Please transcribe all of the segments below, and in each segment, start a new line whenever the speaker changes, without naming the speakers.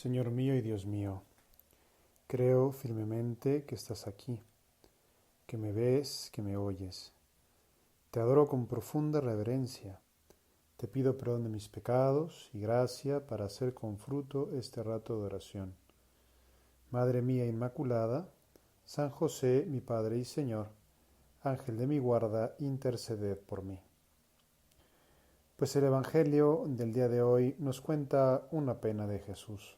Señor mío y Dios mío, creo firmemente que estás aquí, que me ves, que me oyes. Te adoro con profunda reverencia. Te pido perdón de mis pecados y gracia para hacer con fruto este rato de oración. Madre mía Inmaculada, San José, mi Padre y Señor, Ángel de mi guarda, interceded por mí. Pues el Evangelio del día de hoy nos cuenta una pena de Jesús,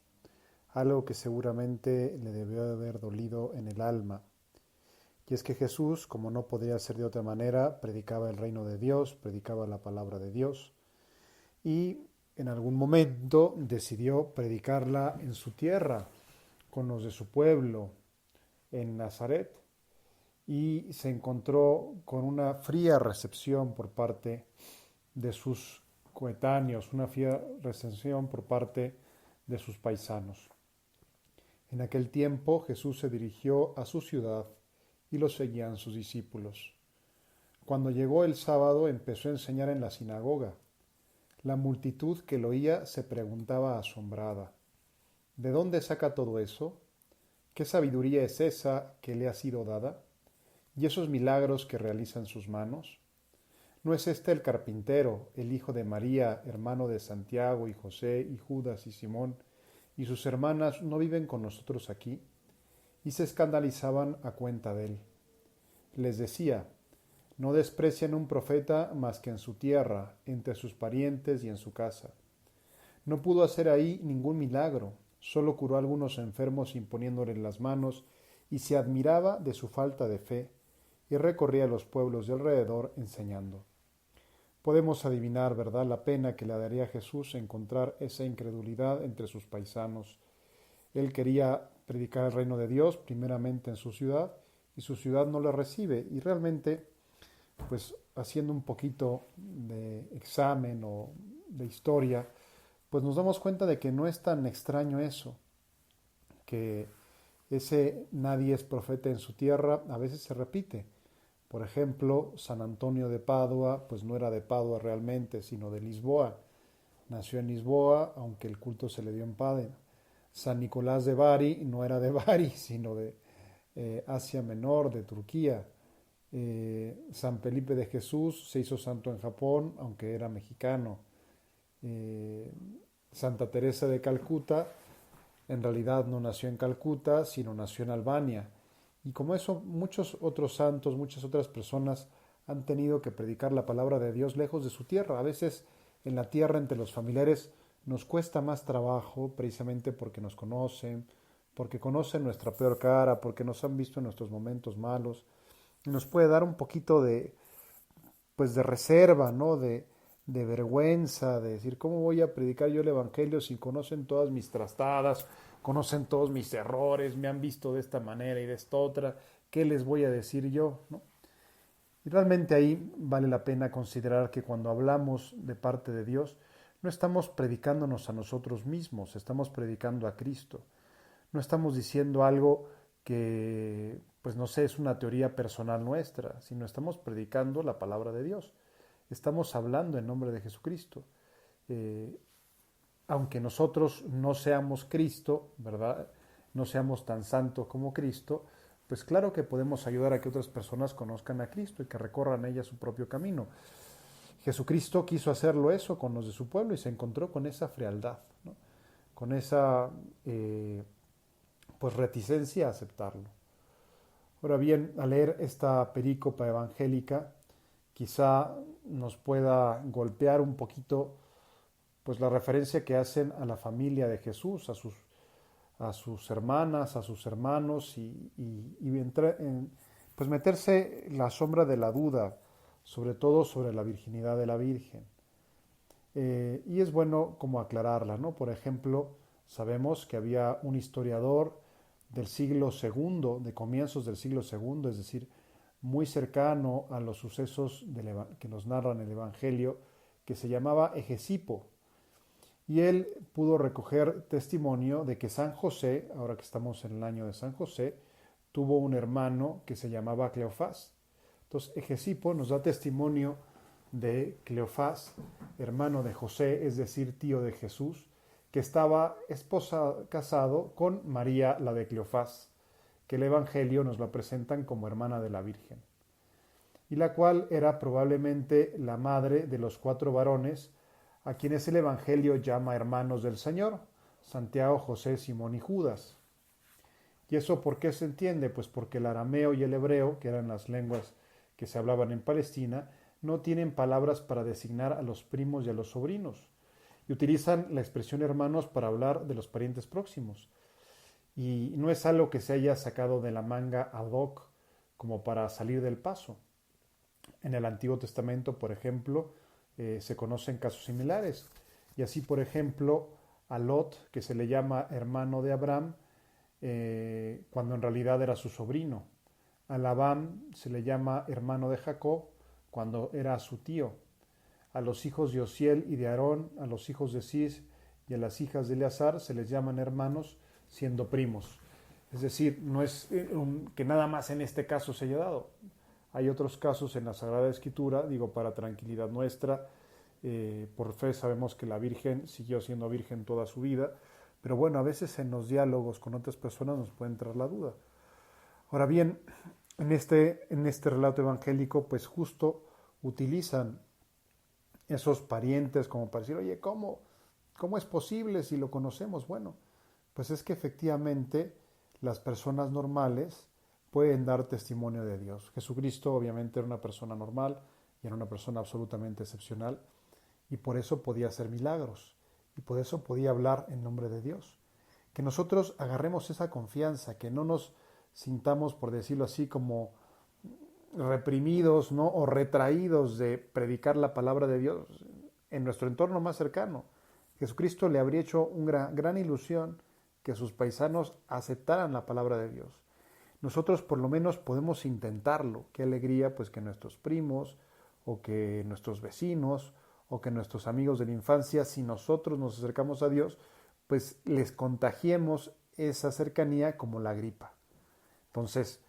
algo que seguramente le debió haber dolido en el alma. Y es que Jesús, como no podría ser de otra manera, predicaba el reino de Dios, predicaba la palabra de Dios, y en algún momento decidió predicarla en su tierra, con los de su pueblo, en Nazaret, y se encontró con una fría recepción por parte de sus coetáneos, una fría recepción por parte de sus paisanos. En aquel tiempo Jesús se dirigió a su ciudad y lo seguían sus discípulos. Cuando llegó el sábado empezó a enseñar en la sinagoga. La multitud que lo oía se preguntaba asombrada, ¿de dónde saca todo eso? ¿Qué sabiduría es esa que le ha sido dada? ¿Y esos milagros que realizan sus manos? ¿No es este el carpintero, el hijo de María, hermano de Santiago y José y Judas y Simón, y sus hermanas no viven con nosotros aquí? Y se escandalizaban a cuenta de él. Les decía, no desprecian un profeta más que en su tierra, entre sus parientes y en su casa. No pudo hacer ahí ningún milagro, solo curó a algunos enfermos imponiéndoles las manos y se admiraba de su falta de fe y recorría los pueblos de alrededor enseñando. Podemos adivinar, ¿verdad?, la pena que le daría a Jesús encontrar esa incredulidad entre sus paisanos. Él quería predicar el reino de Dios primeramente en su ciudad y su ciudad no le recibe y realmente pues haciendo un poquito de examen o de historia, pues nos damos cuenta de que no es tan extraño eso, que ese nadie es profeta en su tierra a veces se repite. Por ejemplo, San Antonio de Padua, pues no era de Padua realmente, sino de Lisboa. Nació en Lisboa, aunque el culto se le dio en Padua. San Nicolás de Bari no era de Bari, sino de Asia Menor, de Turquía. San Felipe de Jesús se hizo santo en Japón, aunque era mexicano. Eh, Santa Teresa de Calcuta en realidad no nació en Calcuta, sino nació en Albania. Y como eso, muchos otros santos, muchas otras personas han tenido que predicar la palabra de Dios lejos de su tierra. A veces en la tierra, entre los familiares, nos cuesta más trabajo precisamente porque nos conocen, porque conocen nuestra peor cara, porque nos han visto en nuestros momentos malos. Y nos puede dar un poquito pues de reserva, ¿no? De vergüenza, de decir, ¿cómo voy a predicar yo el Evangelio si conocen todas mis trastadas, conocen todos mis errores, me han visto de esta manera y de esta otra? ¿Qué les voy a decir yo? ¿No? Y realmente ahí vale la pena considerar que cuando hablamos de parte de Dios, no estamos predicándonos a nosotros mismos, estamos predicando a Cristo. No estamos diciendo algo que, pues no sé, es una teoría personal nuestra, sino estamos predicando la palabra de Dios. Estamos hablando en nombre de Jesucristo. Eh, Aunque nosotros no seamos Cristo, ¿verdad? No seamos tan santos como Cristo, pues claro que podemos ayudar a que otras personas conozcan a Cristo y que recorran ellas su propio camino. Jesucristo quiso hacerlo eso con los de su pueblo y se encontró con esa frialdad, ¿no? Con esa pues reticencia a aceptarlo. Ahora bien, al leer esta perícopa evangélica, quizá nos pueda golpear un poquito pues la referencia que hacen a la familia de Jesús, a sus hermanas, a sus hermanos pues meterse en la sombra de la duda, sobre todo sobre la virginidad de la Virgen. Y es bueno como aclararla, ¿no? Por ejemplo, sabemos que había un historiador del siglo segundo, de comienzos del siglo segundo, es decir, muy cercano a los sucesos que nos narran el Evangelio, que se llamaba Hegesipo. Y él pudo recoger testimonio de que San José, ahora que estamos en el año de San José, tuvo un hermano que se llamaba Cleofás. Entonces, Hegesipo nos da testimonio de Cleofás, hermano de José, es decir, tío de Jesús, que estaba casado con María la de Cleofás, que el Evangelio nos la presentan como hermana de la Virgen, y la cual era probablemente la madre de los 4 varones a quienes el Evangelio llama hermanos del Señor: Santiago, José, Simón y Judas. ¿Y eso por qué se entiende? Pues porque el arameo y el hebreo, que eran las lenguas que se hablaban en Palestina, no tienen palabras para designar a los primos y a los sobrinos, y utilizan la expresión hermanos para hablar de los parientes próximos. Y no es algo que se haya sacado de la manga ad hoc como para salir del paso. En el Antiguo Testamento, por ejemplo, se conocen casos similares. Y así, por ejemplo, a Lot, que se le llama hermano de Abraham, cuando en realidad era su sobrino. A Labán se le llama hermano de Jacob, cuando era su tío. A los hijos de Osiel y de Aarón, a los hijos de Cis y a las hijas de Eleazar se les llaman hermanos, siendo primos. Es decir, no es que nada más en este caso se haya dado. Hay otros casos en la Sagrada Escritura, digo, para tranquilidad nuestra. Por fe sabemos que la Virgen siguió siendo virgen toda su vida, pero bueno, a veces en los diálogos con otras personas nos puede entrar la duda. Ahora bien, en este relato evangélico, pues justo utilizan esos parientes como para decir, oye, ¿cómo es posible si lo conocemos? Bueno, pues es que efectivamente las personas normales pueden dar testimonio de Dios. Jesucristo obviamente era una persona normal y era una persona absolutamente excepcional, y por eso podía hacer milagros y por eso podía hablar en nombre de Dios. Que nosotros agarremos esa confianza, que no nos sintamos, por decirlo así, como reprimidos, ¿no?, o retraídos de predicar la palabra de Dios en nuestro entorno más cercano. Jesucristo le habría hecho una gran ilusión que sus paisanos aceptaran la palabra de Dios. Nosotros por lo menos podemos intentarlo. Qué alegría pues que nuestros primos o que nuestros vecinos o que nuestros amigos de la infancia, si nosotros nos acercamos a Dios, pues les contagiemos esa cercanía como la gripa. Entonces,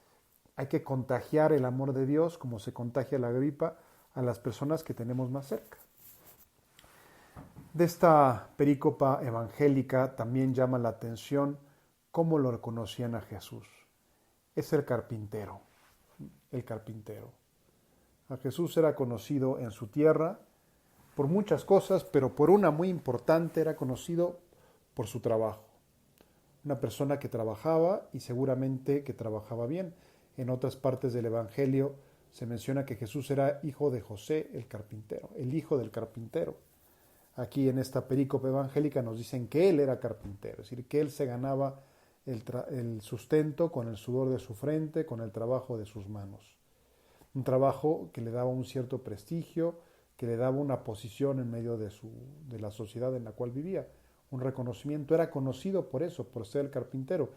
hay que contagiar el amor de Dios como se contagia la gripa a las personas que tenemos más cerca. De esta perícopa evangélica también llama la atención cómo lo reconocían a Jesús. Es el carpintero, el carpintero. A Jesús era conocido en su tierra por muchas cosas, pero por una muy importante: era conocido por su trabajo. Una persona que trabajaba y seguramente que trabajaba bien. En otras partes del Evangelio se menciona que Jesús era hijo de José el carpintero, el hijo del carpintero. Aquí en esta perícope evangélica nos dicen que él era carpintero, es decir, que él se ganaba el sustento con el sudor de su frente, con el trabajo de sus manos. Un trabajo que le daba un cierto prestigio, que le daba una posición en medio de la sociedad en la cual vivía. Un reconocimiento, era conocido por eso, por ser el carpintero.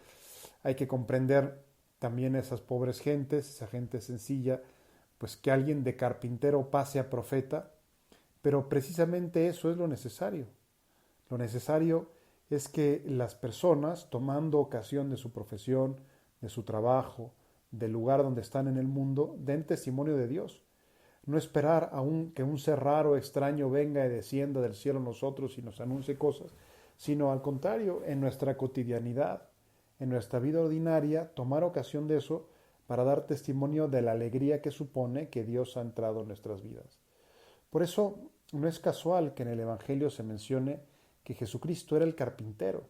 Hay que comprender también esas pobres gentes, esa gente sencilla, pues que alguien de carpintero pase a profeta, pero precisamente eso es lo necesario. Lo necesario es que las personas, tomando ocasión de su profesión, de su trabajo, del lugar donde están en el mundo, den testimonio de Dios. No esperar que un ser raro, extraño, venga y descienda del cielo a nosotros y nos anuncie cosas, sino al contrario, en nuestra cotidianidad, en nuestra vida ordinaria, tomar ocasión de eso para dar testimonio de la alegría que supone que Dios ha entrado en nuestras vidas. Por eso no es casual que en el Evangelio se mencione que Jesucristo era el carpintero.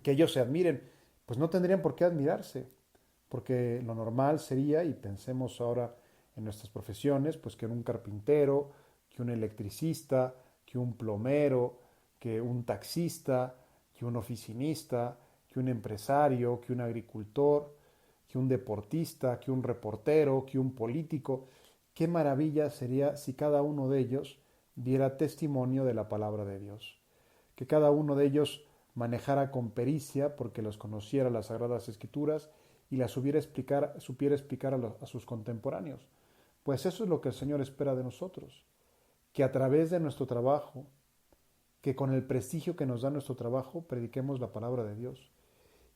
Que ellos se admiren, pues no tendrían por qué admirarse, porque lo normal sería, y pensemos ahora en nuestras profesiones, pues que un carpintero, que un electricista, que un plomero, que un taxista, que un oficinista, que un empresario, que un agricultor, que un deportista, que un reportero, que un político. Qué maravilla sería si cada uno de ellos diera testimonio de la palabra de Dios. Que cada uno de ellos manejara con pericia, porque los conociera las Sagradas Escrituras y las supiera explicar a sus contemporáneos. Pues eso es lo que el Señor espera de nosotros, que a través de nuestro trabajo, que con el prestigio que nos da nuestro trabajo, prediquemos la palabra de Dios,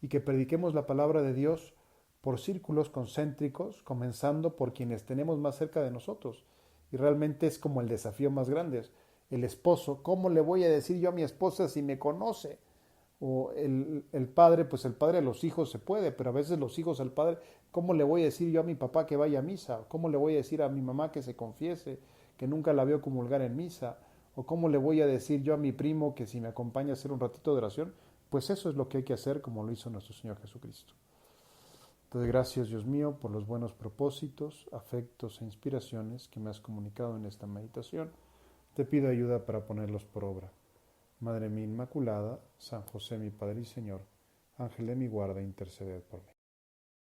y que prediquemos la palabra de Dios por círculos concéntricos, comenzando por quienes tenemos más cerca de nosotros. Y realmente es como el desafío más grande, el esposo, ¿cómo le voy a decir yo a mi esposa si me conoce? O el padre, pues el padre a los hijos se puede, pero a veces los hijos al padre, ¿cómo le voy a decir yo a mi papá que vaya a misa? ¿Cómo le voy a decir a mi mamá que se confiese, que nunca la veo comulgar en misa? ¿O cómo le voy a decir yo a mi primo que si me acompaña a hacer un ratito de oración? Pues eso es lo que hay que hacer como lo hizo nuestro Señor Jesucristo. Entonces, gracias Dios mío por los buenos propósitos, afectos e inspiraciones que me has comunicado en esta meditación. Te pido ayuda para ponerlos por obra. Madre mía Inmaculada, San José mi Padre y Señor, Ángel de mi guarda, interceded por mí.